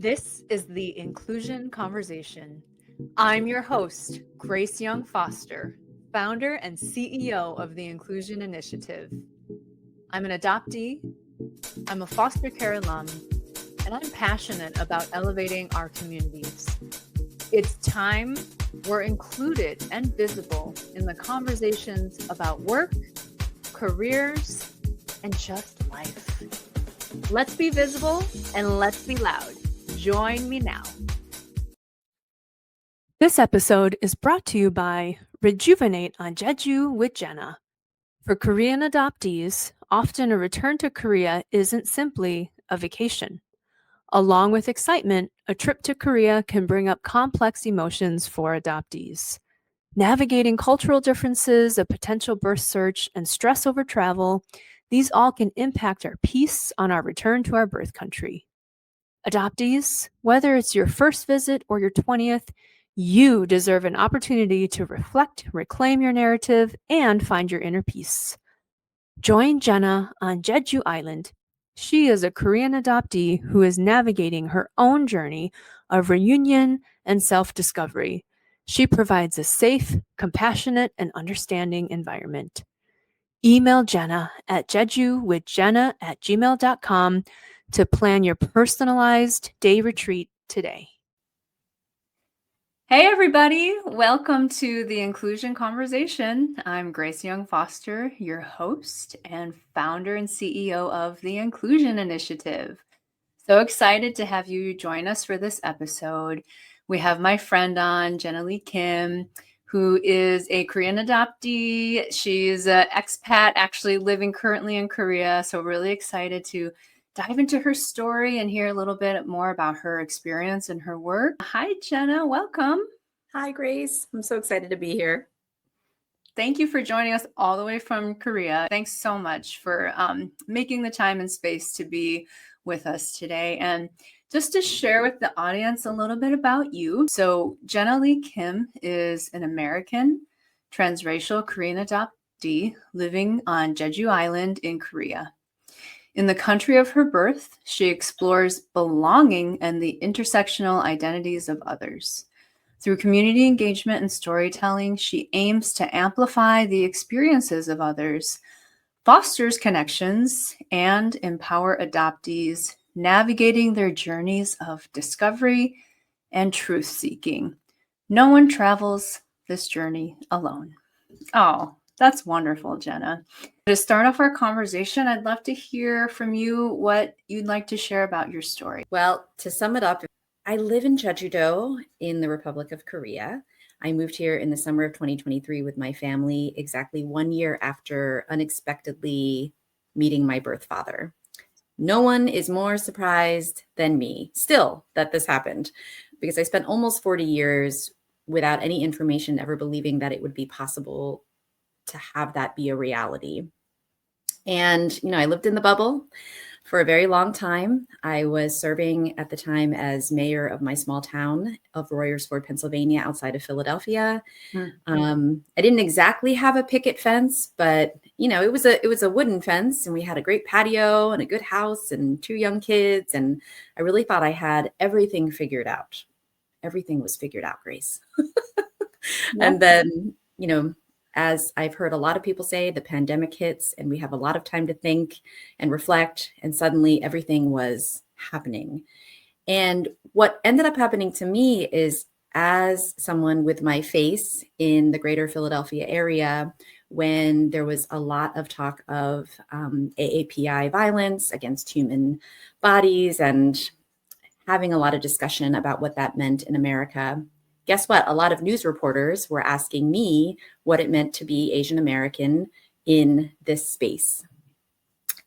This is the Inclusion Conversation. I'm your host, Grace Young Foster, founder and CEO of the Inclusion Initiative. I'm an adoptee, I'm a foster care alum, and I'm passionate about elevating our communities. It's time we're included and visible in the conversations about work, careers, and just life. Let's be visible and let's be loud. Join me now. This episode is brought to you by Rejuvenate on Jeju with Jenna. For Korean adoptees, often a return to Korea isn't simply a vacation. Along with excitement, a trip to Korea can bring up complex emotions for adoptees. Navigating cultural differences, a potential birth search, and stress over travel, these all can impact our peace on our return to our birth country. Adoptees, whether it's your first visit or your 20th, you deserve an opportunity to reflect, reclaim your narrative, and find your inner peace. Join Jenna on Jeju Island. She is a Korean adoptee who is navigating her own journey of reunion and self-discovery. She provides a safe, compassionate, and understanding environment. Email Jenna at jejuwithjenna@gmail.com to plan your personalized day retreat today. Hey, everybody. Welcome to the Inclusion Conversation. I'm Grace Young Foster, your host and founder and CEO of the Inclusion Initiative. So excited to have you join us for this episode. We have my friend on, Jenna Lee Kim, who is a Korean adoptee. She's an expat, actually living currently in Korea. So really excited to dive into her story and hear a little bit more about her experience and her work. Hi, Jenna. Welcome. Hi, Grace. I'm so excited to be here. Thank you for joining us all the way from Korea. Thanks so much for making the time and space to be with us today. And just to share with the audience a little bit about you. So Jenna Lee Kim is an American transracial Korean adoptee living on Jeju Island in Korea. In the country of her birth, she explores belonging and the intersectional identities of others. Through community engagement and storytelling, she aims to amplify the experiences of others, fosters connections, and empower adoptees navigating their journeys of discovery and truth-seeking. No one travels this journey alone. Oh, that's wonderful, Jenna. To start off our conversation, I'd love to hear from you what you'd like to share about your story. Well, to sum it up, I live in Jeju in the Republic of Korea. I moved here in the summer of 2023 with my family, exactly 1 year after unexpectedly meeting my birth father. No one is more surprised than me still that this happened, because I spent almost 40 years without any information, ever believing that it would be possible to have that be a reality. And, I lived in the bubble for a very long time. I was serving at the time as mayor of my small town of Royersford, Pennsylvania, outside of Philadelphia. I didn't exactly have a picket fence, but it was a wooden fence, and we had a great patio and a good house and 2 young kids. And I really thought I had everything figured out. Everything was figured out, Grace. And then, as I've heard a lot of people say, the pandemic hits and we have a lot of time to think and reflect, and suddenly everything was happening. And what ended up happening to me is, as someone with my face in the greater Philadelphia area, when there was a lot of talk of AAPI violence against human bodies and having a lot of discussion about what that meant in America, guess what? A lot of news reporters were asking me what it meant to be Asian American in this space.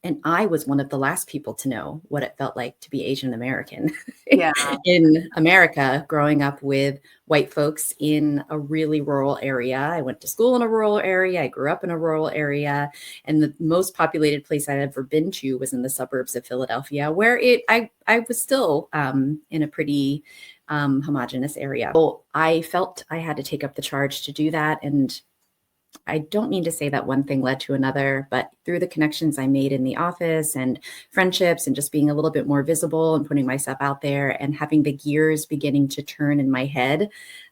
And I was one of the last people to know what it felt like to be Asian American in America, growing up with white folks in a really rural area. I went to school in a rural area. I grew up in a rural area. And the most populated place I'd ever been to was in the suburbs of Philadelphia, where I was still in a pretty homogenous area. So I felt I had to take up the charge to do that. And I don't mean to say that one thing led to another, but through the connections I made in the office and friendships and just being a little bit more visible and putting myself out there and having the gears beginning to turn in my head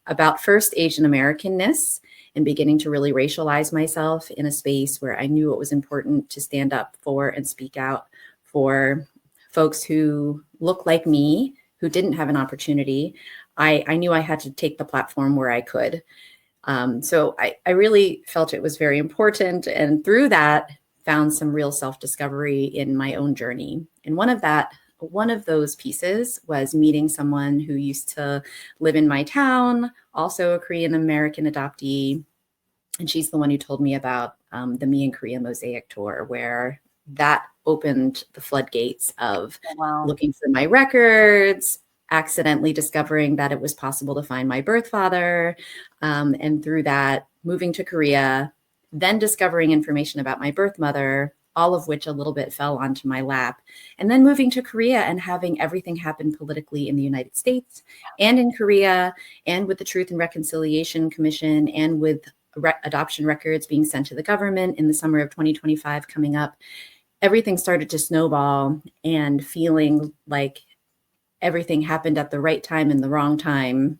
about first Asian Americanness and beginning to really racialize myself in a space where I knew it was important to stand up for and speak out for folks who look like me, who didn't have an opportunity. I knew I had to take the platform where I could. So I really felt it was very important. And through that, found some real self-discovery in my own journey. And one of those pieces was meeting someone who used to live in my town, also a Korean American adoptee. And she's the one who told me about the Me in Korea Mosaic Tour, where that opened the floodgates of looking for my records, accidentally discovering that it was possible to find my birth father. And through that, moving to Korea, then discovering information about my birth mother, all of which a little bit fell onto my lap. And then moving to Korea and having everything happen politically in the United States and in Korea, and with the Truth and Reconciliation Commission, and with adoption records being sent to the government in the summer of 2025 coming up. Everything started to snowball, and feeling like everything happened at the right time and the wrong time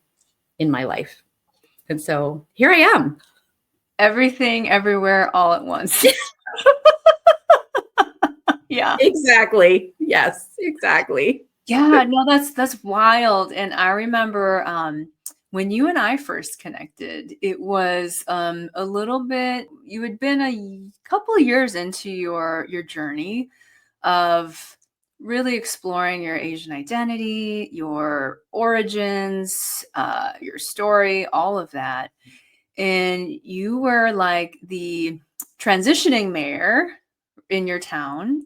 in my life. And so here I am. Everything, everywhere, all at once. Yeah. Exactly. Yes, exactly. Yeah, no, that's wild. And I remember when you and I first connected, it was a little bit, you had been a couple of years into your journey of really exploring your Asian identity, your origins, your story, all of that. And you were like the transitioning mayor in your town.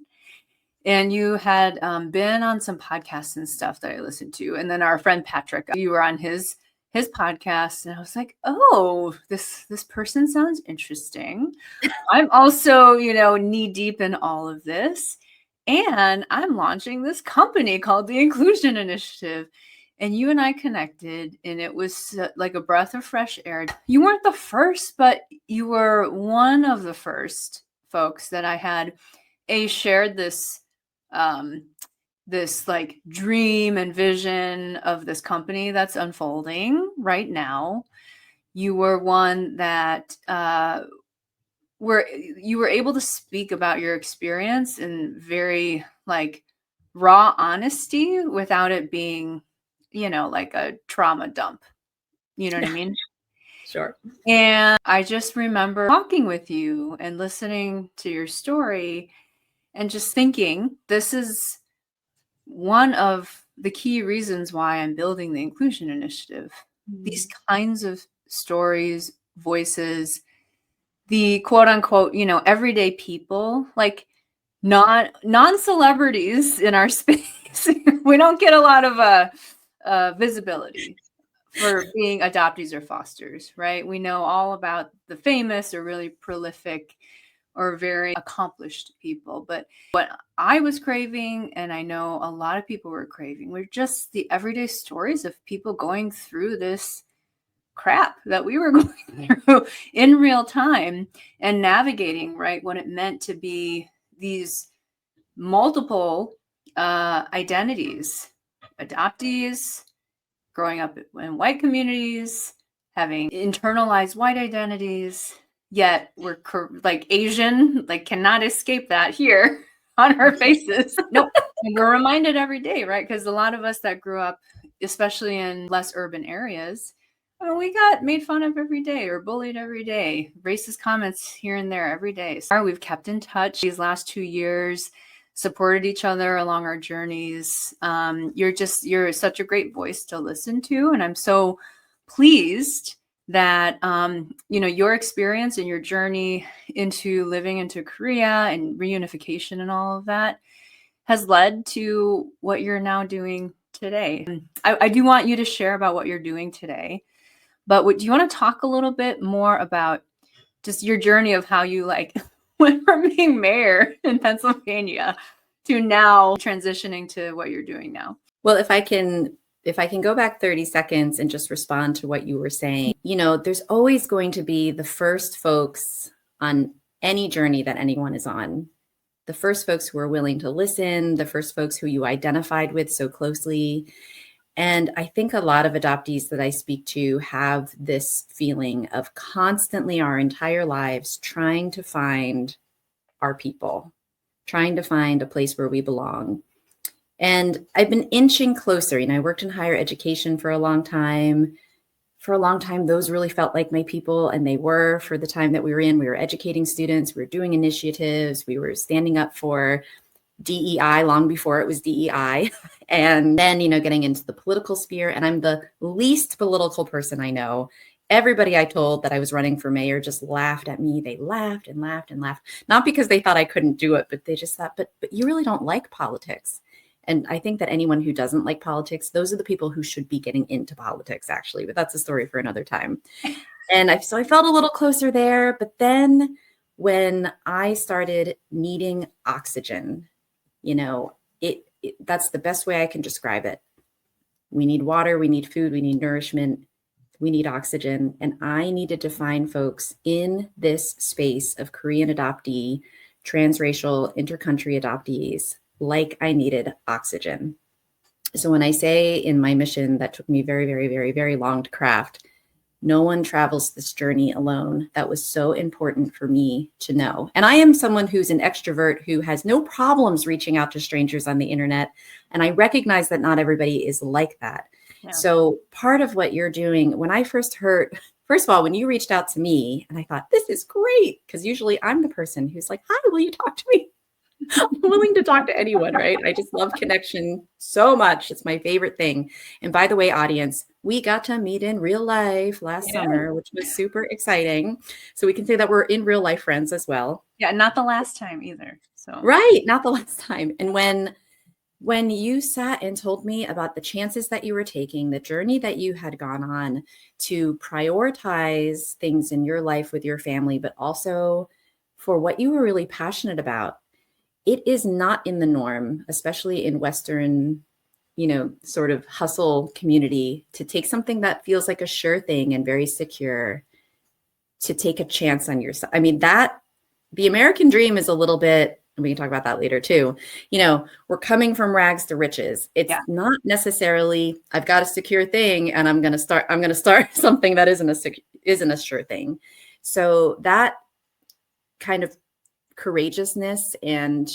And you had been on some podcasts and stuff that I listened to. And then our friend Patrick, you were on his podcast. And I was like, oh, this person sounds interesting. I'm also, knee deep in all of this. And I'm launching this company called the Inclusion Initiative. And you and I connected, and it was like a breath of fresh air. You weren't the first, but you were one of the first folks that I had shared this like dream and vision of this company that's unfolding right now. You were one that you were able to speak about your experience in very like raw honesty without it being, like a trauma dump. You know what I mean? Sure. And I just remember talking with you and listening to your story and just thinking, this is one of the key reasons why I'm building the Inclusion Initiative. Mm-hmm. These kinds of stories, voices, the quote unquote, everyday people, like non-celebrities in our space. We don't get a lot of visibility for being adoptees or fosters, right? We know all about the famous or really prolific or very accomplished people. But what I was craving, and I know a lot of people were craving, were just the everyday stories of people going through this crap that we were going through in real time and navigating, right, what it meant to be these multiple identities, adoptees, growing up in white communities, having internalized white identities, yet we're like Asian, like cannot escape that here on our faces. Nope. And we're reminded every day, right? Because a lot of us that grew up, especially in less urban areas, we got made fun of every day or bullied every day, racist comments here and there every day. So we've kept in touch these last 2 years, supported each other along our journeys. You're such a great voice to listen to. And I'm so pleased that, your experience and your journey into living into Korea and reunification and all of that has led to what you're now doing today. I do want you to share about what you're doing today, but do you want to talk a little bit more about just your journey of how you went from being mayor in Pennsylvania to now transitioning to what you're doing now? Well, if I can if I can go back 30 seconds and just respond to what you were saying, there's always going to be the first folks on any journey that anyone is on, the first folks who are willing to listen, the first folks who you identified with so closely. And I think a lot of adoptees that I speak to have this feeling of constantly our entire lives trying to find our people, trying to find a place where we belong. And I've been inching closer. I worked in higher education for a long time. For a long time, those really felt like my people, and they were. For the time that we were in. We were educating students, we were doing initiatives, we were standing up for DEI long before it was DEI. And then, getting into the political sphere. And I'm the least political person I know. Everybody I told that I was running for mayor just laughed at me. They laughed and laughed and laughed, not because they thought I couldn't do it, but they just thought, but you really don't like politics. And I think that anyone who doesn't like politics, those are the people who should be getting into politics, actually. But that's a story for another time. And so I felt a little closer there. But then when I started needing oxygen, that's the best way I can describe it. We need water, we need food, we need nourishment, we need oxygen. And I needed to find folks in this space of Korean adoptee, transracial, intercountry adoptees, like I needed oxygen. So when I say in my mission that took me very, very, very, very long to craft, no one travels this journey alone. That was so important for me to know. And I am someone who's an extrovert who has no problems reaching out to strangers on the internet. And I recognize that not everybody is like that. Yeah. So part of what you're doing, when I first heard, first of all, when you reached out to me, and I thought, this is great, because usually I'm the person who's like, hi, will you talk to me? I'm willing to talk to anyone, right? I just love connection so much. It's my favorite thing. And by the way, audience, we got to meet in real life last summer, which was super exciting. So we can say that we're in real life friends as well. Yeah, not the last time either. So right, not the last time. And when you sat and told me about the chances that you were taking, the journey that you had gone on to prioritize things in your life with your family, but also for what you were really passionate about, it is not in the norm, especially in Western, sort of hustle community, to take something that feels like a sure thing and very secure, to take a chance on yourself. I mean, the American dream is a little bit, and we can talk about that later too. We're coming from rags to riches. It's not necessarily, I've got a secure thing and I'm going to start something that isn't a sure thing. So that kind of courageousness and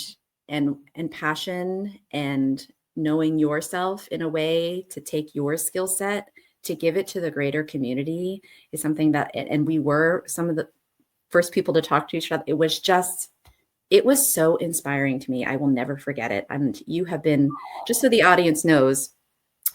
passion and knowing yourself in a way to take your skill set to give it to the greater community is something that, and we were some of the first people to talk to each other. It was so inspiring to me. I will never forget it. And you have been, just so the audience knows,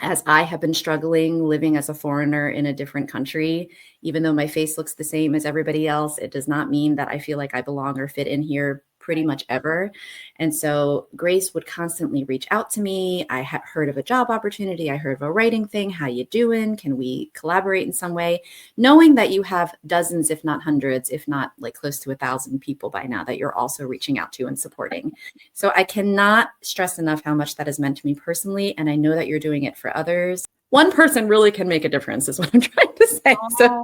as I have been struggling living as a foreigner in a different country, even though my face looks the same as everybody else, it does not mean that I feel like I belong or fit in here pretty much ever. And so Grace would constantly reach out to me. I had heard of a job opportunity. I heard of a writing thing. How you doing? Can we collaborate in some way? Knowing that you have dozens, if not hundreds, if not like close to 1,000 people by now that you're also reaching out to and supporting. So I cannot stress enough how much that has meant to me personally. And I know that you're doing it for others. One person really can make a difference is what I'm trying to say. So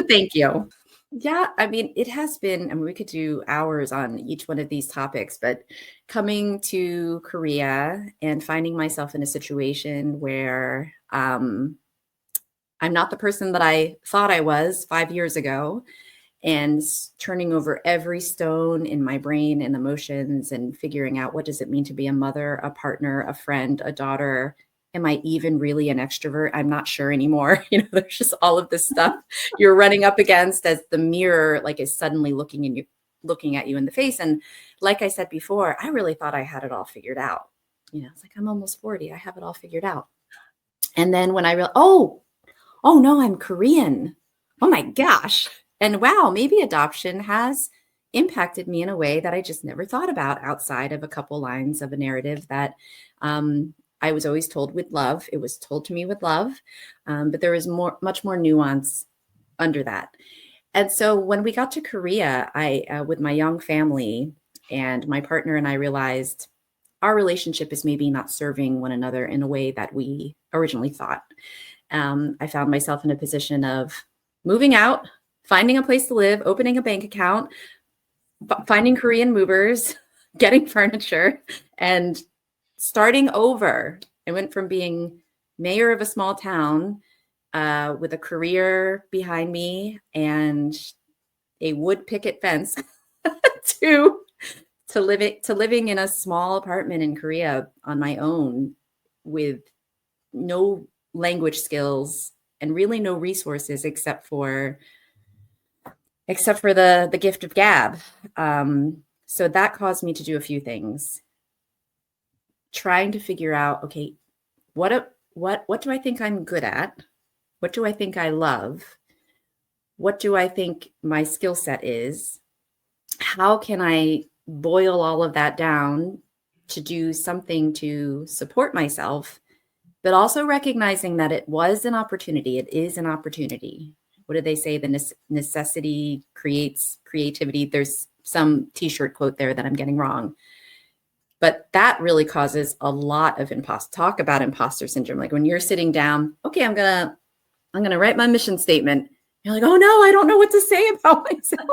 thank you. Yeah, I mean, it has been, we could do hours on each one of these topics, but coming to Korea and finding myself in a situation where I'm not the person that I thought I was 5 years ago, and turning over every stone in my brain and emotions and figuring out, what does it mean to be a mother, a partner, a friend, a daughter? Am I even really an extrovert? I'm not sure anymore. There's just all of this stuff you're running up against as the mirror is suddenly looking at you in the face. And like I said before, I really thought I had it all figured out. It's like, I'm almost 40. I have it all figured out. And then when I realized, oh no, I'm Korean. Oh my gosh. And wow, maybe adoption has impacted me in a way that I just never thought about outside of a couple lines of a narrative that, I was always told with love. It was told to me with love, but there was much more nuance under that. And so when we got to Korea, I, with my young family and my partner and I realized our relationship is maybe not serving one another in a way that we originally thought. I found myself in a position of moving out, finding a place to live, opening a bank account, finding Korean movers, getting furniture, and starting over. I went from being mayor of a small town with a career behind me and a wood picket fence to living in a small apartment in Korea on my own with no language skills and really no resources except for the gift of gab. So that caused me to do a few things, trying to figure out, okay, what do I think I'm good at? What do I think I love? What do I think my skill set is? How can I boil all of that down to do something to support myself, but also recognizing that it was an opportunity. It is an opportunity. What did they say? The necessity creates creativity. There's some t-shirt quote there that I'm getting wrong. But that really causes a lot of talk about imposter syndrome. Like when you're sitting down, okay, I'm gonna write my mission statement. You're like, oh no, I don't know what to say about myself.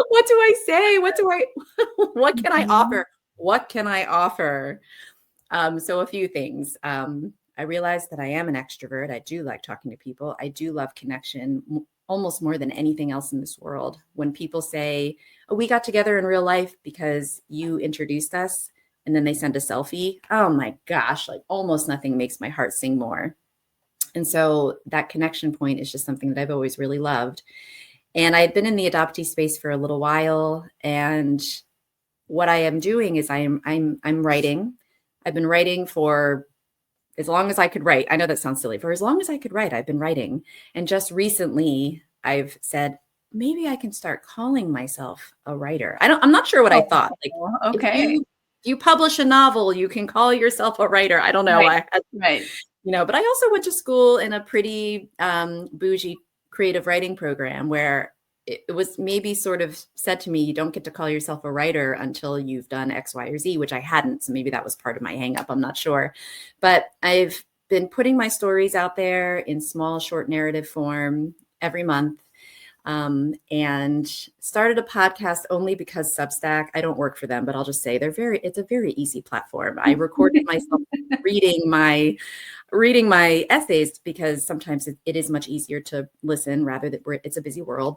What do I say? What can I offer? What can I offer? So a few things. I realized that I am an extrovert. I do like talking to people. I do love connection almost more than anything else in this world. When people say, oh, we got together in real life because you introduced us, and then they send a selfie. Oh my gosh, like almost nothing makes my heart sing more. And so that connection point is just something that I've always really loved. And I had been in the adoptee space for a little while. And what I am doing is I'm writing. I've been writing for as long as I could write. I know that sounds silly. For as long as I could write, I've been writing. And just recently I've said, maybe I can start calling myself a writer. I'm not sure what I thought. Like, okay. If you publish a novel, you can call yourself a writer. I don't know. Right. But I also went to school in a pretty bougie creative writing program where it was maybe sort of said to me, you don't get to call yourself a writer until you've done X, Y, or Z, which I hadn't. So maybe that was part of my hang up. I'm not sure. But I've been putting my stories out there in small, short narrative form every month. And started a podcast only because Substack, I don't work for them, but I'll just say it's a very easy platform. I recorded myself reading my essays because sometimes it is much easier to listen rather than it's a busy world.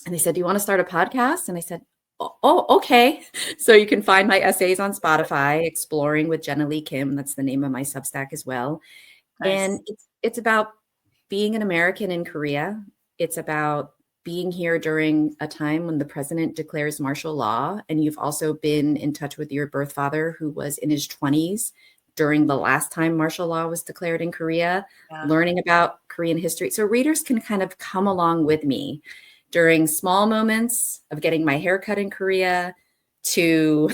And they said, do you want to start a podcast? And I said, oh, okay. So you can find my essays on Spotify, Exploring with Jenna Lee Kim. That's the name of my Substack as well. Nice. And it's about being an American in Korea. It's about being here during a time when the president declares martial law. And you've also been in touch with your birth father, who was in his 20s during the last time martial law was declared in Korea, learning about Korean history. So readers can kind of come along with me during small moments of getting my hair cut in Korea to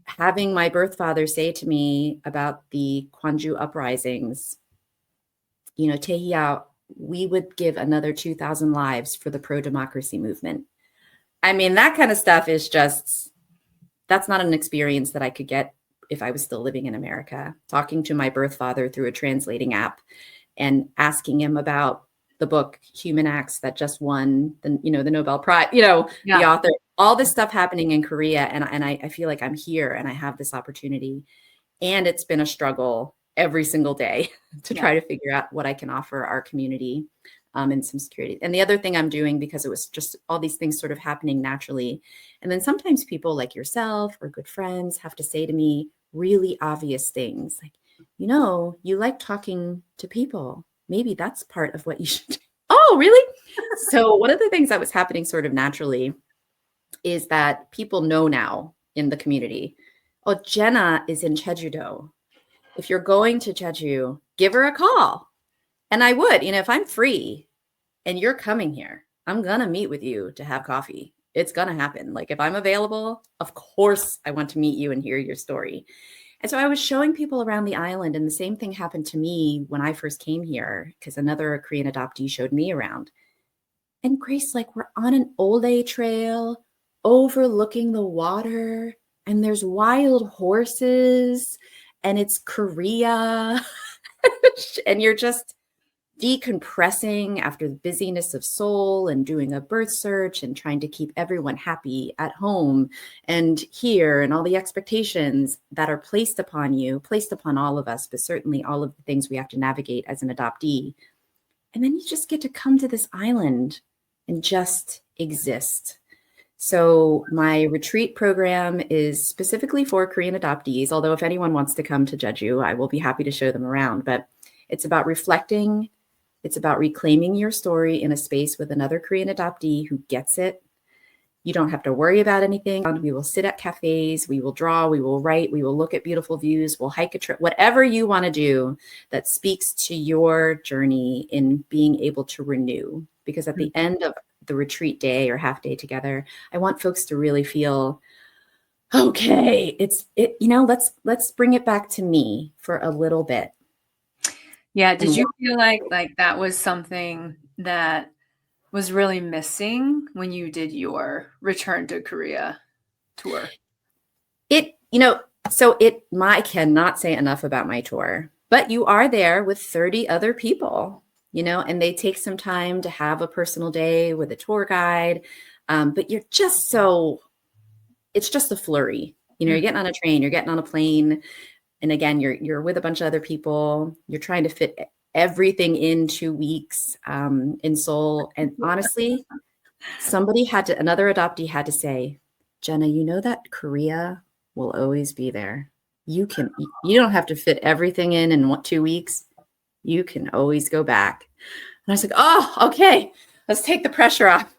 having my birth father say to me about the Gwangju uprisings, Taehyeo, we would give another 2,000 lives for the pro-democracy movement. I mean, that kind of stuff is that's not an experience that I could get if I was still living in America. Talking to my birth father through a translating app and asking him about the book Human Acts that just won the Nobel Prize, the author, all this stuff happening in Korea. And I feel like I'm here and I have this opportunity. And it's been a struggle every single day to try to figure out what I can offer our community and some security. And the other thing I'm doing, because it was just all these things sort of happening naturally. And then sometimes people like yourself or good friends have to say to me really obvious things like, you like talking to people. Maybe that's part of what you should do. Oh, really? So one of the things that was happening sort of naturally is that people know now in the community, oh, Jenna is in Jeju. If you're going to Jeju, give her a call. And I would, if I'm free and you're coming here, I'm going to meet with you to have coffee. It's going to happen. Like if I'm available, of course, I want to meet you and hear your story. And so I was showing people around the island, and the same thing happened to me when I first came here, because another Korean adoptee showed me around. And Grace, like we're on an Ole trail overlooking the water. and there's wild horses and it's Korea and you're just decompressing after the busyness of Seoul and doing a birth search and trying to keep everyone happy at home and here, and all the expectations that are placed upon you, placed upon all of us, but certainly all of the things we have to navigate as an adoptee. And then you just get to come to this island and just exist. So my retreat program is specifically for Korean adoptees, although if anyone wants to come to Jeju, I will be happy to show them around. But it's about reflecting. It's about reclaiming your story in a space with another Korean adoptee who gets it. You don't have to worry about anything. We will sit at cafes, we will draw, we will write, we will look at beautiful views, we'll hike a trip, whatever you want to do that speaks to your journey in being able to renew. Because at the end of the retreat day or half day together, I want folks to really feel, okay, let's bring it back to me for a little bit. Yeah. Did you feel like that was something that was really missing when you did your return to Korea tour? I cannot say enough about my tour, but you are there with 30 other people, and they take some time to have a personal day with a tour guide. But it's just a flurry. You're getting on a train, you're getting on a plane. And again, you're with a bunch of other people. You're trying to fit everything in 2 weeks in Seoul. And honestly, another adoptee had to say, Jenna, you know that Korea will always be there. You don't have to fit everything in 2 weeks. You can always go back. And I was like, oh, okay, let's take the pressure off.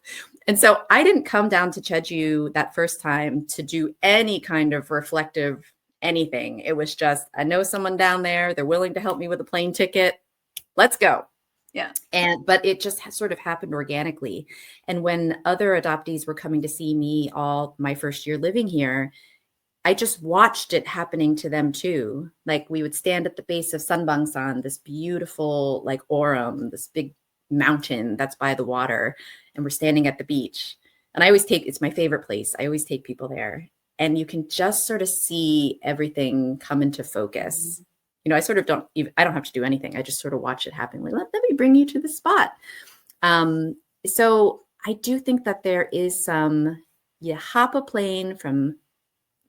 And so I didn't come down to Jeju that first time to do any kind of reflective anything. It was just, I know someone down there, they're willing to help me with a plane ticket. Let's go. Yeah. But it just sort of happened organically. And when other adoptees were coming to see me all my first year living here, I just watched it happening to them too. Like we would stand at the base of Sunbangsan, this beautiful Orem, this big mountain that's by the water, and we're standing at the beach. And it's my favorite place. I always take people there. And you can just sort of see everything come into focus. I sort of I don't have to do anything. I just sort of watch it happen. Like, let me bring you to the spot. So I do think that there is you hop a plane from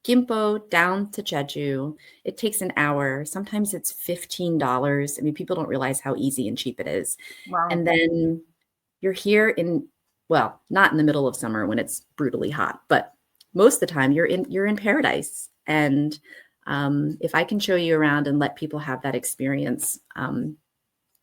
Gimpo down to Jeju. It takes an hour. Sometimes it's $15. I mean, people don't realize how easy and cheap it is. Wow. And then you're here not in the middle of summer when it's brutally hot, but most of the time you're in paradise. And if I can show you around and let people have that experience,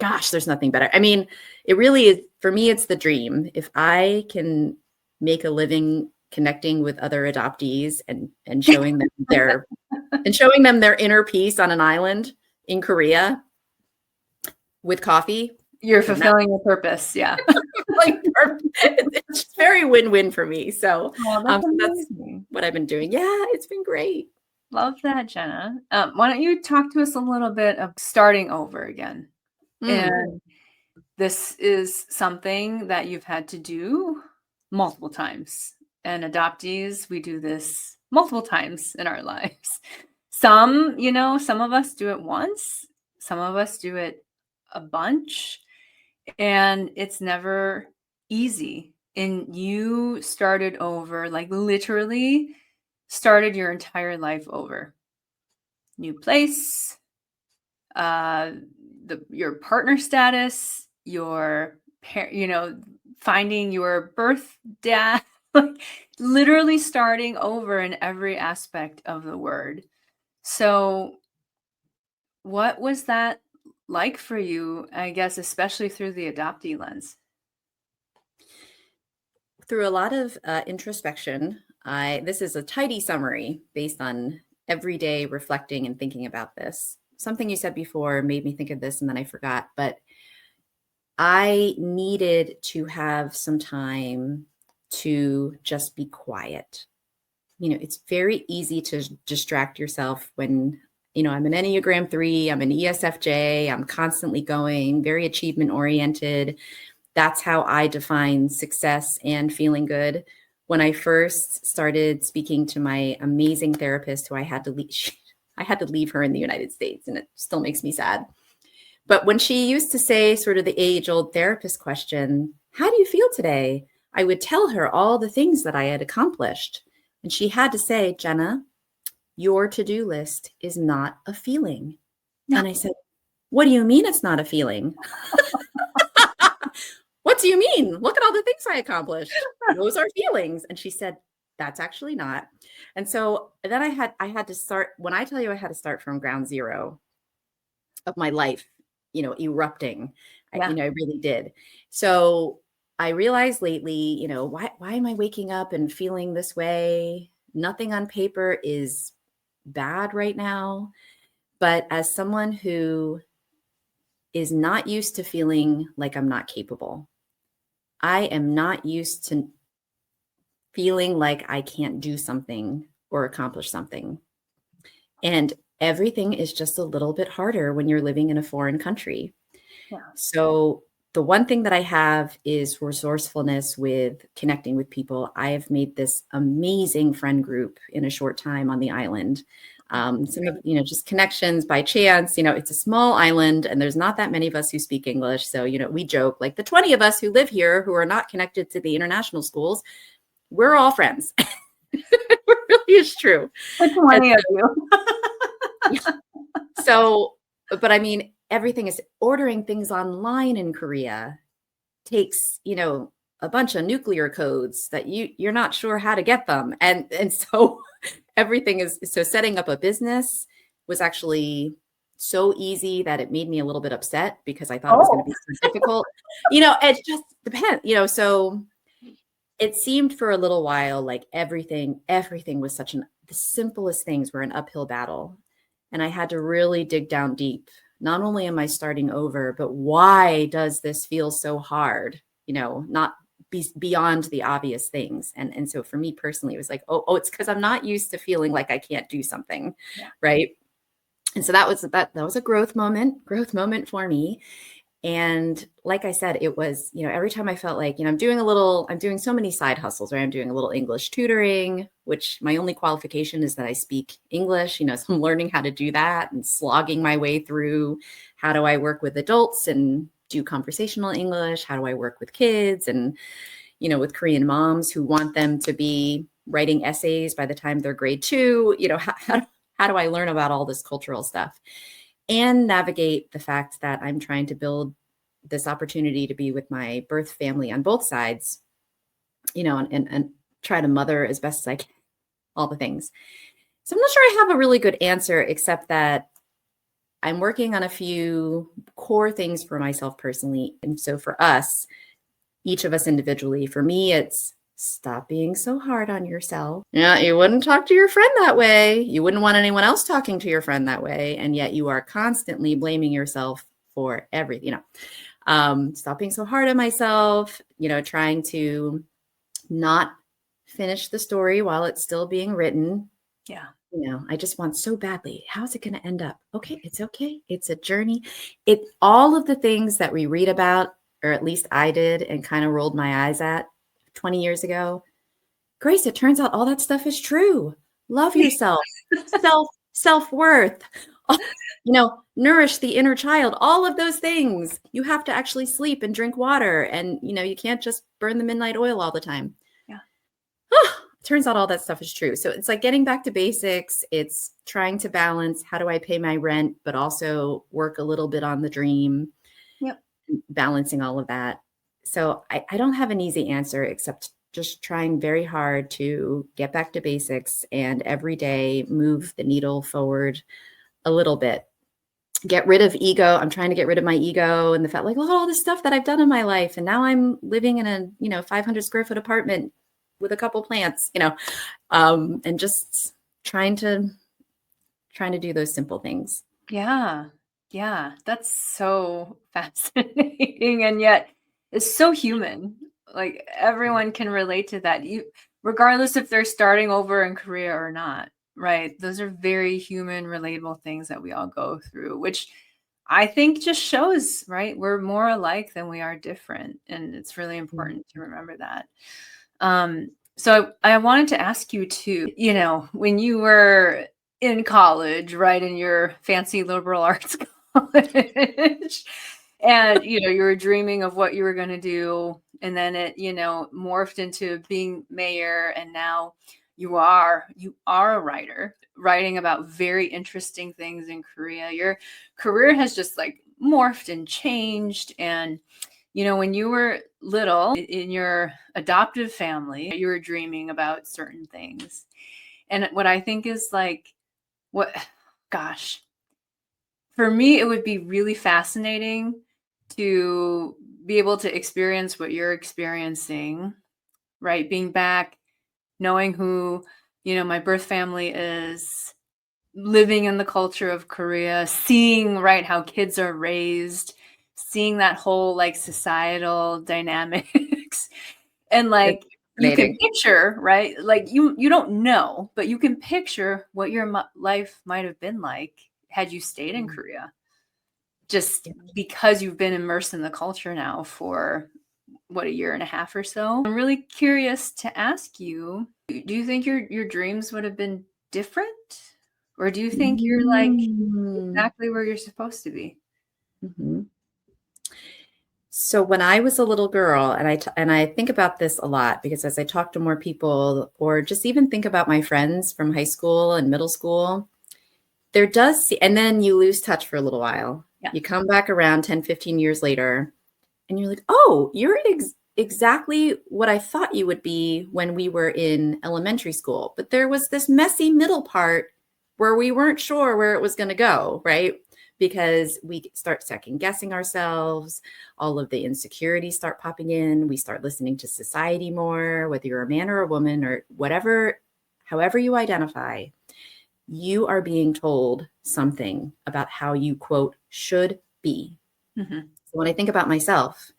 gosh, there's nothing better. I mean, it really is, for me, it's the dream. If I can make a living connecting with other adoptees and showing them their inner peace on an island in Korea with coffee, you're fulfilling your purpose. Yeah. It's very win-win for me. So that's what I've been doing. Yeah, it's been great. Love that, Jenna. Why don't you talk to us a little bit of starting over again? And this is something that you've had to do multiple times. And adoptees, we do this multiple times in our lives. Some of us do it once. Some of us do it a bunch. And it's never easy. And you started over, literally started your entire life over. New place, your partner status, your finding your birth dad, literally starting over in every aspect of the word. So what was that like for you, I guess, especially through the adoptee lens? Through a lot of introspection, this is a tidy summary based on everyday reflecting and thinking about this. Something you said before made me think of this and then I forgot, but I needed to have some time to just be quiet. It's very easy to distract yourself when, I'm an Enneagram 3, I'm an ESFJ, I'm constantly going, very achievement oriented. That's how I define success and feeling good. when I first started speaking to my amazing therapist, who I had to leave her in the United States, and it still makes me sad. But when she used to say sort of the age-old therapist question, how do you feel today? I would tell her all the things that I had accomplished. And she had to say, Jenna, your to-do list is not a feeling. And I said, what do you mean it's not a feeling? What do you mean? Look at all the things I accomplished. Those are feelings. And she said, that's actually not. And so then I had to start, when I tell you I had to start from ground zero of my life, erupting, Yeah. I really did. So I realized lately, why am I waking up and feeling this way? Nothing on paper is bad right now. But as someone who is not used to feeling like I'm not capable, I am not used to feeling like I can't do something or accomplish something. And everything is just a little bit harder when you're living in a foreign country. Yeah. So the one thing that I have is resourcefulness with connecting with people. I have made this amazing friend group in a short time on the island. Some of, just connections by chance. It's a small island and there's not that many of us who speak English. So, we joke like the 20 of us who live here who are not connected to the international schools, we're all friends. It really is true. The 20 of you. So, but I mean, everything is ordering things online in Korea takes, a bunch of nuclear codes that you're not sure how to get them. And so everything is, so setting up a business was actually so easy that it made me a little bit upset because I thought it was going to be so difficult. It just depends, so it seemed for a little while like everything was the simplest things were an uphill battle. And I had to really dig down deep. Not only am I starting over, but why does this feel so hard? Not beyond the obvious things. And so for me personally, it was like, oh, it's because I'm not used to feeling like I can't do something. Yeah. Right. And so that was a growth moment for me. And like I said, it was, every time I felt like, I'm doing so many side hustles, right? I'm doing a little English tutoring, which my only qualification is that I speak English, so I'm learning how to do that and slogging my way through how do I work with adults and do conversational English? How do I work with kids and, with Korean moms who want them to be writing essays by the time they're grade 2, how do I learn about all this cultural stuff? And navigate the fact that I'm trying to build this opportunity to be with my birth family on both sides, and try to mother as best as I can, all the things. So I'm not sure I have a really good answer, except that I'm working on a few core things for myself personally. And so for us, each of us individually, for me, it's stop being so hard on yourself. Yeah, you wouldn't talk to your friend that way. You wouldn't want anyone else talking to your friend that way. And yet you are constantly blaming yourself for everything. Stop being so hard on myself, trying to not finish the story while it's still being written. Yeah. I just want so badly. How's it going to end up? Okay, it's okay. It's a journey. All of the things that we read about, or at least I did and kind of rolled my eyes at 20 years ago. Grace, it turns out all that stuff is true. Love yourself, self-worth, nourish the inner child, all of those things. You have to actually sleep and drink water. And, you can't just burn the midnight oil all the time. Yeah. Turns out all that stuff is true. So it's like getting back to basics. It's trying to balance, how do I pay my rent, but also work a little bit on the dream. Yep. Balancing all of that. So I don't have an easy answer except just trying very hard to get back to basics and every day move the needle forward a little bit. Get rid of ego. I'm trying to get rid of my ego and the fact like, look at all this stuff that I've done in my life. And now I'm living in a, 500 square foot apartment with a couple plants, and just trying to do those simple things. Yeah. Yeah. That's so fascinating. And yet it's so human. Like everyone can relate to that. Regardless if they're starting over in Korea or not, right? Those are very human, relatable things that we all go through, which I think just shows, right? We're more alike than we are different. And it's really important to remember that. So I wanted to ask you too, when you were in college, right, in your fancy liberal arts college, and, you were dreaming of what you were going to do, and then it, morphed into being mayor, and now you are a writer, writing about very interesting things in Korea. Your career has just like morphed and changed, and when you were little in your adoptive family, you were dreaming about certain things. And what I think is like, what, gosh, for me, it would be really fascinating to be able to experience what you're experiencing, right? Being back, knowing who, my birth family is, living in the culture of Korea, seeing, right, how kids are raised, seeing that whole like societal dynamics. And It's like you can fascinating. picture, right? Like you don't know, but you can picture what your life might have been like had you stayed in Korea. Just Yeah. because you've been immersed in the culture now for what, a year and a half or so. I'm really curious to ask you, do you think your dreams would have been different? Or do you think you're like Mm. exactly where you're supposed to be? Mhm. So when I was a little girl, and I think about this a lot because as I talk to more people, or just even think about my friends from high school and middle school, there does, and then you lose touch for a little while. Yeah. You come back around 10, 15 years later, and you're like, oh, you're exactly what I thought you would be when we were in elementary school. But there was this messy middle part where we weren't sure where it was going to go, right? Because we start second guessing ourselves. All of the insecurities start popping in. We start listening to society more, whether you're a man or a woman or whatever, however you identify, you are being told something about how you, quote, should be. Mm-hmm. So when I think about myself,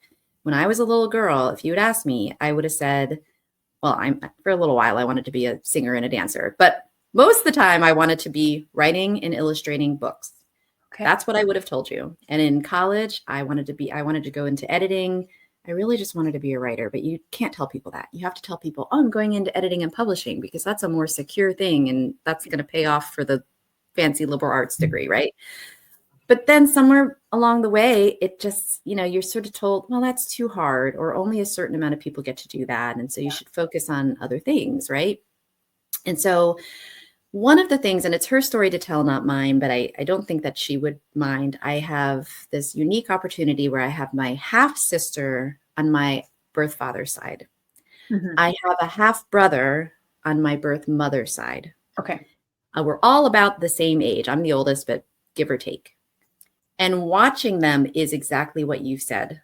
when I was a little girl, if you had asked me, I would have said, well, for a little while, I wanted to be a singer and a dancer, but most of the time I wanted to be writing and illustrating books. Okay. That's what I would have told you. And in college, I wanted to go into editing. I really just wanted to be a writer, but you can't tell people that. You have to tell people, oh, I'm going into editing and publishing because that's a more secure thing. And that's going to pay off for the fancy liberal arts degree, right? But then somewhere along the way, it just, you're sort of told, well, that's too hard, or only a certain amount of people get to do that. And so you should focus on other things, right? And so one of the things, and it's her story to tell, not mine, but I don't think that she would mind. I have this unique opportunity where I have my half sister on my birth father's side. Mm-hmm. I have a half brother on my birth mother's side. Okay. We're all about the same age. I'm the oldest, but give or take. And watching them is exactly what you said.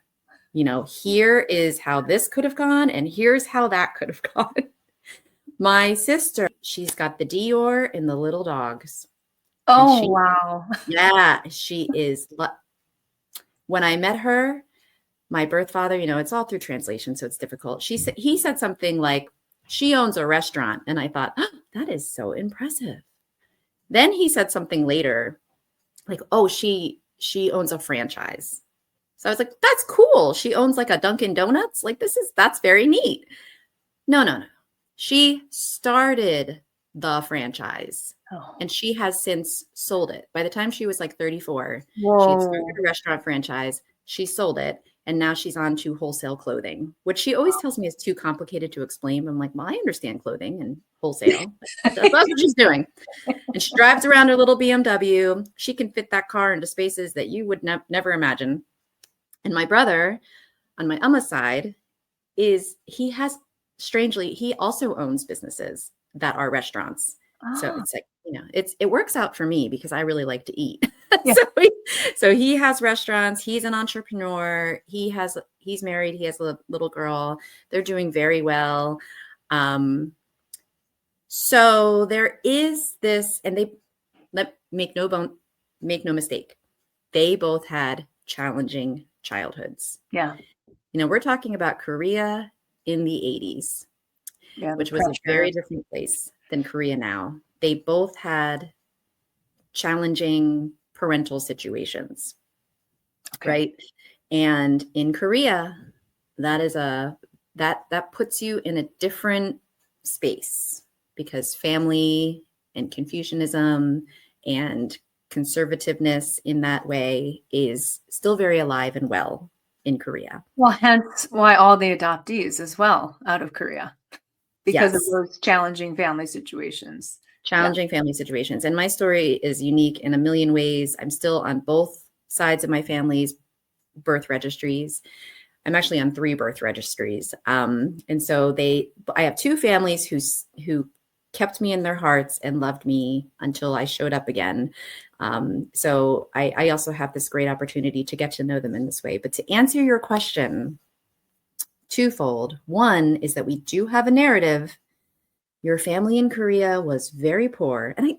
Here is how this could have gone, and here's how that could have gone. My sister, she's got the Dior and the little dogs. Oh, wow. Yeah, she is. When I met her, my birth father, it's all through translation, so it's difficult. He said something like, she owns a restaurant. And I thought, oh, that is so impressive. Then he said something later, like, oh, she owns a franchise. So I was like, that's cool. She owns like a Dunkin' Donuts. Like, that's very neat. No. She started the franchise and she has since sold it. By the time she was like 34, she had started a restaurant franchise. She sold it. And now she's on to wholesale clothing, which she always tells me is too complicated to explain. I'm like, well, I understand clothing and wholesale. That's what she's doing. And she drives around her little BMW. She can fit that car into spaces that you would never imagine. And my brother on my Amma side he also owns businesses that are restaurants. So it's like, it works out for me because I really like to eat. Yeah. So he has restaurants. He's an entrepreneur. He's married. He has a little girl. They're doing very well. So there is this, and make no mistake. They both had challenging childhoods. Yeah. We're talking about Korea in the 80s, which was a very different place than Korea now. They both had challenging parental situations, right? And in Korea, that puts you in a different space, because family and Confucianism and conservativeness in that way is still very alive and well in Korea. Well, hence why all the adoptees as well out of Korea, because of Yes. those challenging family situations. Challenging family situations. And my story is unique in a million ways. I'm still on both sides of my family's birth registries. I'm actually on 3 birth registries. And so I have 2 families who kept me in their hearts and loved me until I showed up again. So I also have this great opportunity to get to know them in this way. But to answer your question, twofold. One is that we do have a narrative. Your family in Korea was very poor. And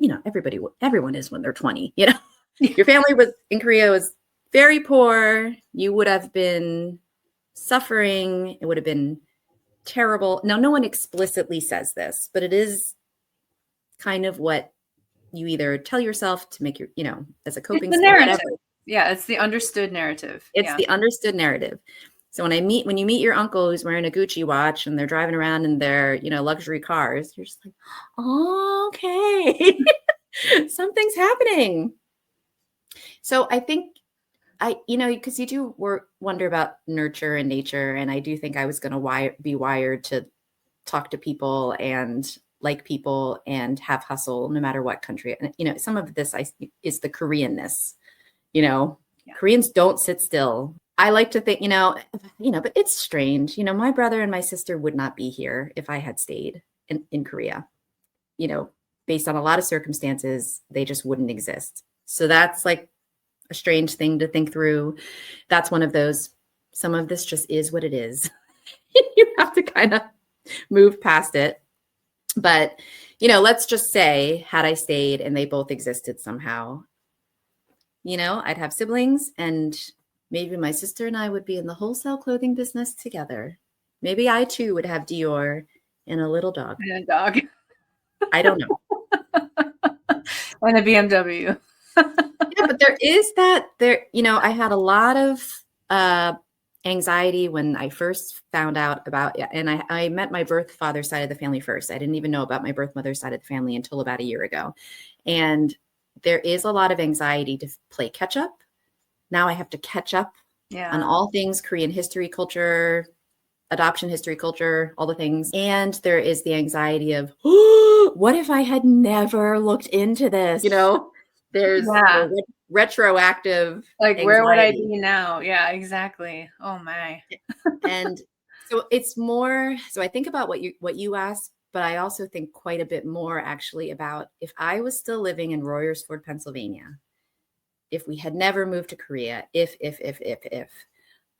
everyone is when they're 20, your family in Korea was very poor. You would have been suffering. It would have been terrible. Now, no one explicitly says this, but it is kind of what you either tell yourself to make as a coping It's the skill, narrative. whatever. Yeah, it's the understood narrative. It's the understood narrative. So when you meet your uncle who's wearing a Gucci watch and they're driving around in their, luxury cars, you're just like, oh, okay, something's happening. So I think because you do wonder about nurture and nature. And I do think I was going to be wired to talk to people and like people and have hustle no matter what country. And, some of this is the Koreanness, Koreans don't sit still. I like to think, but it's strange. My brother and my sister would not be here if I had stayed in Korea. Based on a lot of circumstances, they just wouldn't exist. So that's like a strange thing to think through. That's one of those, some of this just is what it is. You have to kind of move past it. But, let's just say, had I stayed and they both existed somehow, I'd have siblings, and maybe my sister and I would be in the wholesale clothing business together. Maybe I too would have Dior and a little dog. And a dog. I don't know. And a BMW. Yeah, but there is that I had a lot of anxiety when I first found out about it. And I met my birth father's side of the family first. I didn't even know about my birth mother's side of the family until about a year ago. And there is a lot of anxiety to play catch up. Now I have to catch up on all things Korean history, culture, adoption history, culture, all the things. And there is the anxiety of, what if I had never looked into this? There's retroactive like, anxiety. where would I be now? Yeah, exactly. Oh my. And so it's more, so I think about what you asked, but I also think quite a bit more actually about if I was still living in Royersford, Pennsylvania, if we had never moved to Korea, if,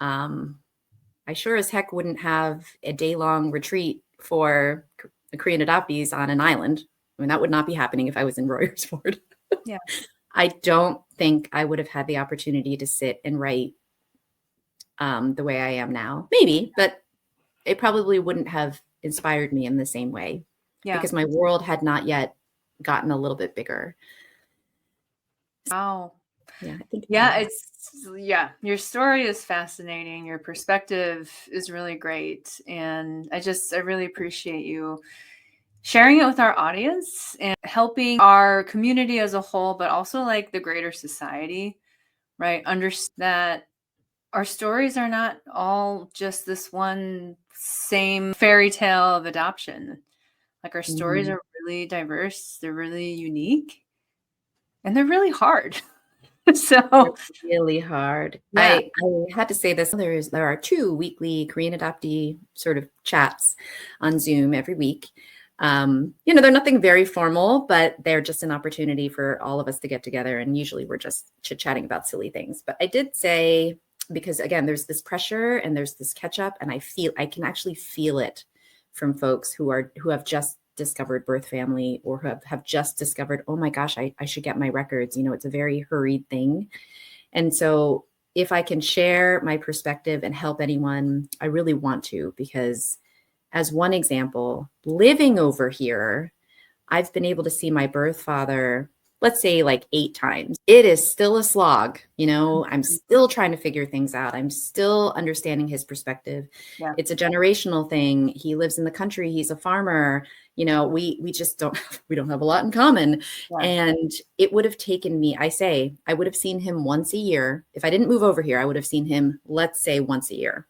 I sure as heck wouldn't have a day-long retreat for the Korean adoptees on an island. I mean, that would not be happening if I was in Royersford. Yeah. I don't think I would have had the opportunity to sit and write the way I am now. Maybe, but it probably wouldn't have inspired me in the same way because my world had not yet gotten a little bit bigger. Wow. Yeah, I think. Your story is fascinating. Your perspective is really great. And I really appreciate you sharing it with our audience and helping our community as a whole, but also like the greater society, right? Understand that our stories are not all just this one same fairy tale of adoption. Like our stories are really diverse. They're really unique and they're really hard. So really hard. Yeah. I had to say this. There are 2 weekly Korean adoptee sort of chats on Zoom every week. They're nothing very formal, but they're just an opportunity for all of us to get together. And usually we're just chit-chatting about silly things. But I did say, because again, there's this pressure and there's this catch up, and I can actually feel it from folks who have just discovered birth family or who have just discovered, oh my gosh, I should get my records. It's a very hurried thing. And so if I can share my perspective and help anyone, I really want to, because as one example, living over here, I've been able to see my birth father let's say like 8 times. It is still a slog. I'm still trying to figure things out. I'm still understanding his perspective. Yeah. It's a generational thing. He lives in the country. He's a farmer. We just we don't have a lot in common. Yeah. And it would have taken me, I would have seen him once a year. If I didn't move over here, I would have seen him, let's say, once a year.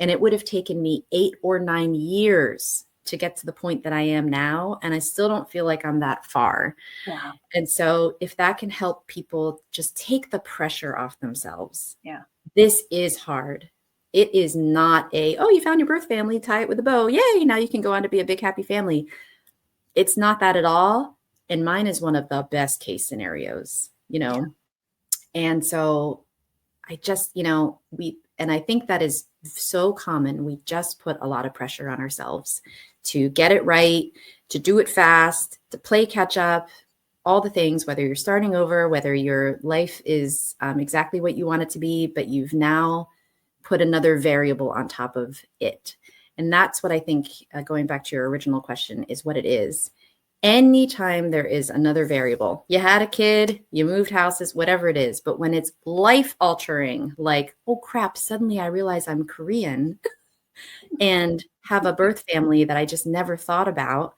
And it would have taken me 8 or 9 years to get to the point that I am now. And I still don't feel like I'm that far. Yeah. And so if that can help people just take the pressure off themselves. Yeah. This is hard. It is not you found your birth family, tie it with a bow. Yay, now you can go on to be a big, happy family. It's not that at all. And mine is one of the best case scenarios, Yeah. And so I just, and I think that is so common. We just put a lot of pressure on ourselves to get it right, to do it fast, to play catch up, all the things, whether you're starting over, whether your life is exactly what you want it to be, but you've now put another variable on top of it. And that's what I think, going back to your original question, is what it is. Anytime there is another variable, you had a kid, you moved houses, whatever it is, but when it's life altering, like, oh crap, suddenly I realize I'm Korean and have a birth family that I just never thought about,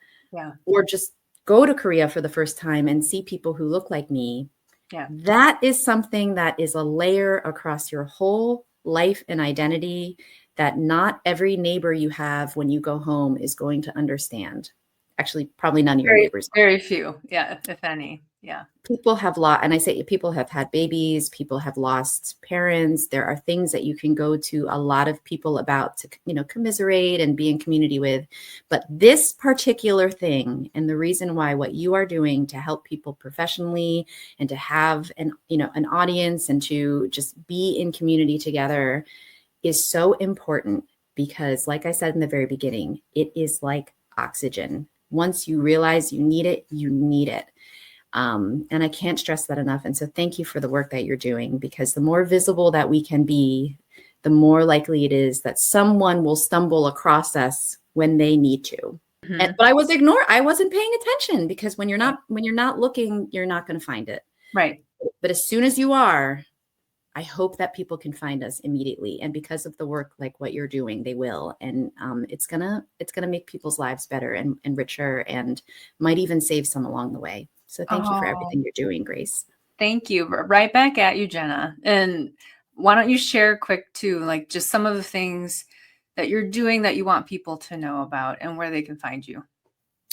or just go to Korea for the first time and see people who look like me. Yeah. That is something that is a layer across your whole life and identity that not every neighbor you have when you go home is going to understand. Actually, probably none of your neighbors. Very few. Yeah. If any. Yeah. People have lost, and I say people have had babies, people have lost parents. There are things that you can go to a lot of people about to, commiserate and be in community with. But this particular thing, and the reason why what you are doing to help people professionally and to have an audience and to just be in community together is so important, because like I said in the very beginning, it is like oxygen. Once you realize you need it, you need it. And I can't stress that enough. And so thank you for the work that you're doing, because the more visible that we can be, the more likely it is that someone will stumble across us when they need to. Mm-hmm. But I wasn't paying attention, because when you're not looking, you're not going to find it. Right. But as soon as you are, I hope that people can find us immediately. And because of the work like what you're doing, they will. And it's gonna make people's lives better and richer, and might even save some along the way. So thank you for everything you're doing, Grace. Thank you. Right back at you, Jenna. And why don't you share quick too, like just some of the things that you're doing that you want people to know about and where they can find you.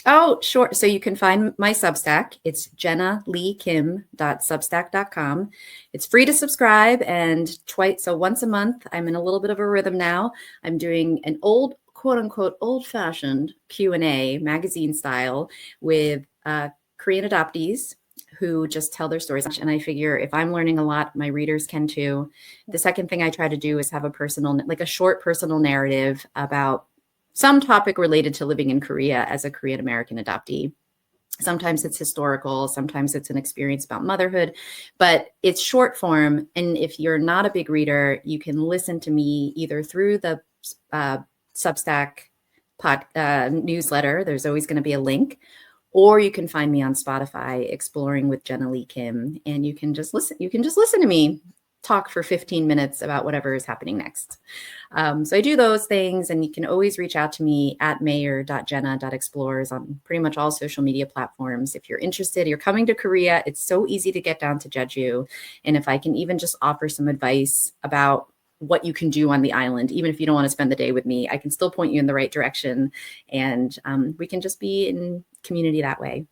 Oh, sure. So you can find my Substack. It's jennaleekim.substack.com. It's free to subscribe, and once a month, I'm in a little bit of a rhythm now. I'm doing an quote unquote, old fashioned Q&A magazine style with Korean adoptees who just tell their stories. And I figure if I'm learning a lot, my readers can too. The second thing I try to do is have a short personal narrative about some topic related to living in Korea as a Korean American adoptee. Sometimes it's historical, sometimes it's an experience about motherhood, but it's short form. And if you're not a big reader, you can listen to me either through the Substack newsletter. There's always going to be a link. Or you can find me on Spotify, Exploring with Jenna Lee Kim, and you can just listen. You can just listen to me talk for 15 minutes about whatever is happening next. So I do those things, and you can always reach out to me at mayor.jenna.explores on pretty much all social media platforms. If you're interested, you're coming to Korea, it's so easy to get down to Jeju. And if I can even just offer some advice about what you can do on the island, even if you don't want to spend the day with me, I can still point you in the right direction. And we can just be in community that way.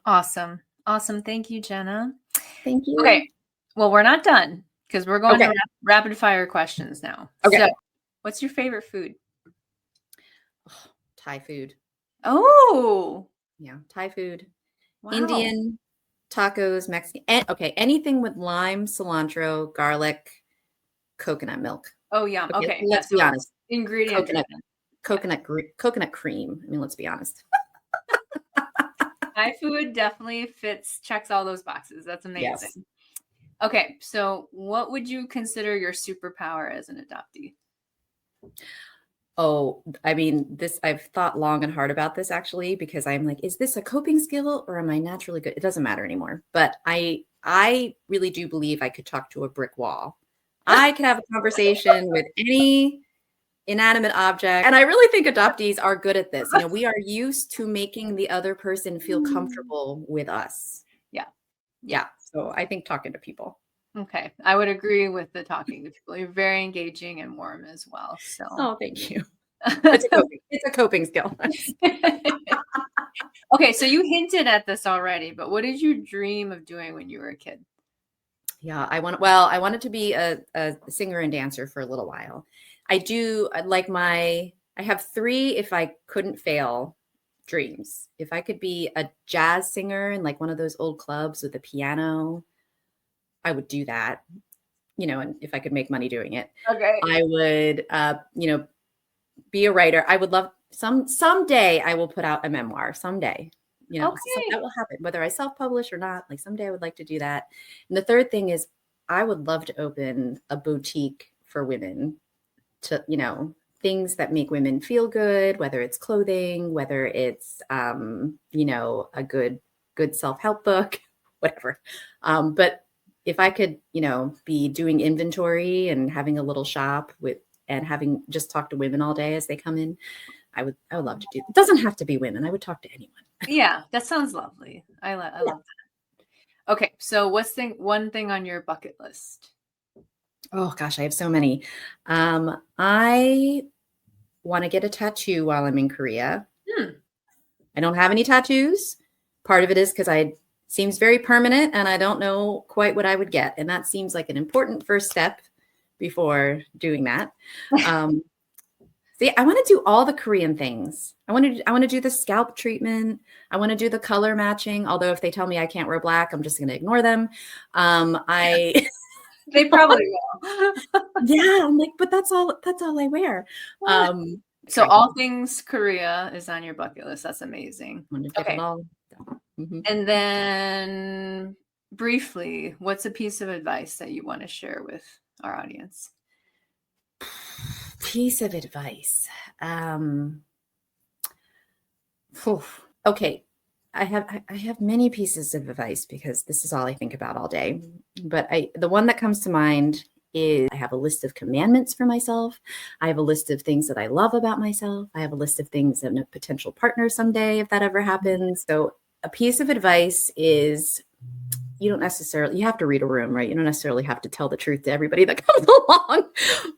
Awesome. Thank you, Jenna. Thank you. Okay. Well, we're not done, because we're going to rapid fire questions now. Okay. So, what's your favorite food? Thai food. Oh. Yeah. Thai food. Wow. Indian, tacos, Mexican. Anything with lime, cilantro, garlic, coconut milk. Oh, yum. Okay. Let's be honest. Ingredient. Coconut cream. I mean, let's be honest. Thai food definitely checks all those boxes. That's amazing. Yes. Okay. So what would you consider your superpower as an adoptee? Oh, I mean, I've thought long and hard about this actually, because I'm like, is this a coping skill or am I naturally good? It doesn't matter anymore. But I really do believe I could talk to a brick wall. I could have a conversation with any inanimate object. And I really think adoptees are good at this. We are used to making the other person feel comfortable with us. Yeah. Yeah. So I think talking to people. Okay. I would agree with the talking to people. You're very engaging and warm as well. So Oh, thank you. It's a coping skill. Okay, so you hinted at this already, but what did you dream of doing when you were a kid? Yeah, I wanted to be a singer and dancer for a little while. I have 3 if I couldn't fail dreams. If I could be a jazz singer in like one of those old clubs with a piano, I would do that. And if I could make money doing it. Okay. I would be a writer. I would love someday I will put out a memoir someday. So that will happen, whether I self-publish or not. Like someday I would like to do that. And the third thing is I would love to open a boutique for women to, things that make women feel good, whether it's clothing, whether it's, a good self-help book, whatever. But if I could, be doing inventory and having a little shop and having just talk to women all day as they come in, I would love to do. It doesn't have to be women. I would talk to anyone. Yeah, that sounds lovely. I love that. Okay, so what's one thing on your bucket list? Oh gosh, I have so many. I want to get a tattoo while I'm in Korea. I don't have any tattoos. Part of it is because it seems very permanent and I don't know quite what I would get. And that seems like an important first step before doing that. See, I want to do all the Korean things. I want to do the scalp treatment. I want to do the color matching. Although if they tell me I can't wear black, I'm just going to ignore them. They probably will. Yeah, I'm like, but that's all I wear. So all things Korea is on your bucket list. That's amazing. Okay. And then briefly, what's a piece of advice that you want to share with our audience? Piece of advice. Okay. I have many pieces of advice because this is all I think about all day. But the one that comes to mind is I have a list of commandments for myself. I have a list of things that I love about myself. I have a list of things in a potential partner someday, if that ever happens. So a piece of advice is you have to read a room, right? You don't necessarily have to tell the truth to everybody that comes along.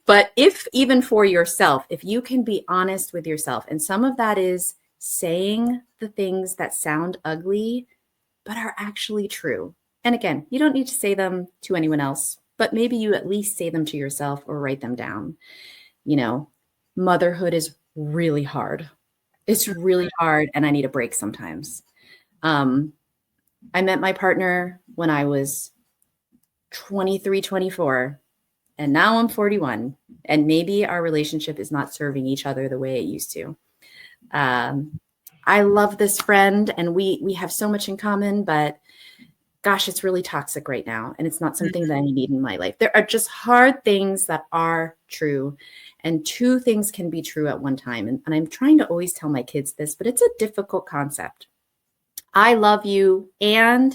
But even for yourself, if you can be honest with yourself, and some of that is saying the things that sound ugly, but are actually true. And again, you don't need to say them to anyone else, but maybe you at least say them to yourself or write them down. Motherhood is really hard. It's really hard. And I need a break sometimes. I met my partner when I was 23, 24, and now I'm 41. And maybe our relationship is not serving each other the way it used to. I love this friend and we have so much in common, but gosh, it's really toxic right now. And it's not something that I need in my life. There are just hard things that are true. And 2 things can be true at one time. And I'm trying to always tell my kids this, but it's a difficult concept. I love you and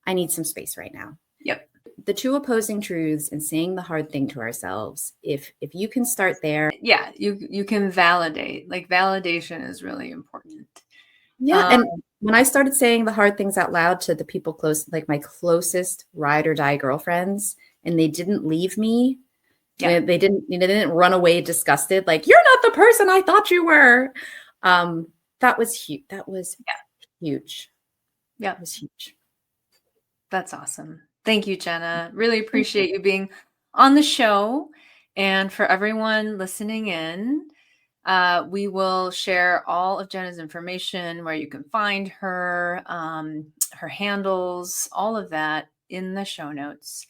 I need some space right now. Yep. The 2 opposing truths and saying the hard thing to ourselves. If you can start there. Yeah, you can validate. Like validation is really important. Yeah. And when I started saying the hard things out loud to the people close, like my closest ride or die girlfriends, and they didn't leave me. Yeah. They didn't run away disgusted. Like, you're not the person I thought you were. That was huge. Huge. Yeah. It was huge. That's awesome. Thank you, Jenna. Really appreciate you being on the show. And for everyone listening in, we will share all of Jenna's information, where you can find her, her handles, all of that in the show notes.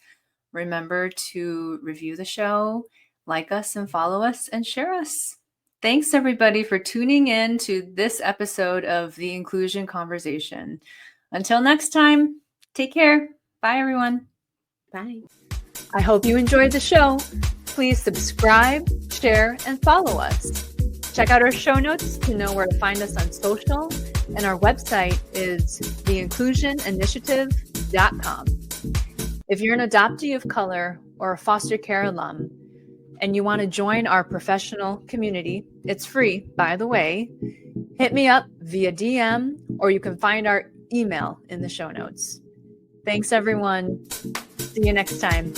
Remember to review the show, like us and follow us and share us. Thanks everybody for tuning in to this episode of The Inclusion Conversation. Until next time, take care. Bye everyone. Bye. I hope you enjoyed the show. Please subscribe, share, and follow us. Check out our show notes to know where to find us on social, and our website is theinclusioninitiative.com. If you're an adoptee of color or a foster care alum and you want to join our professional community, it's free, by the way, hit me up via DM, or you can find our email in the show notes. Thanks, everyone. See you next time.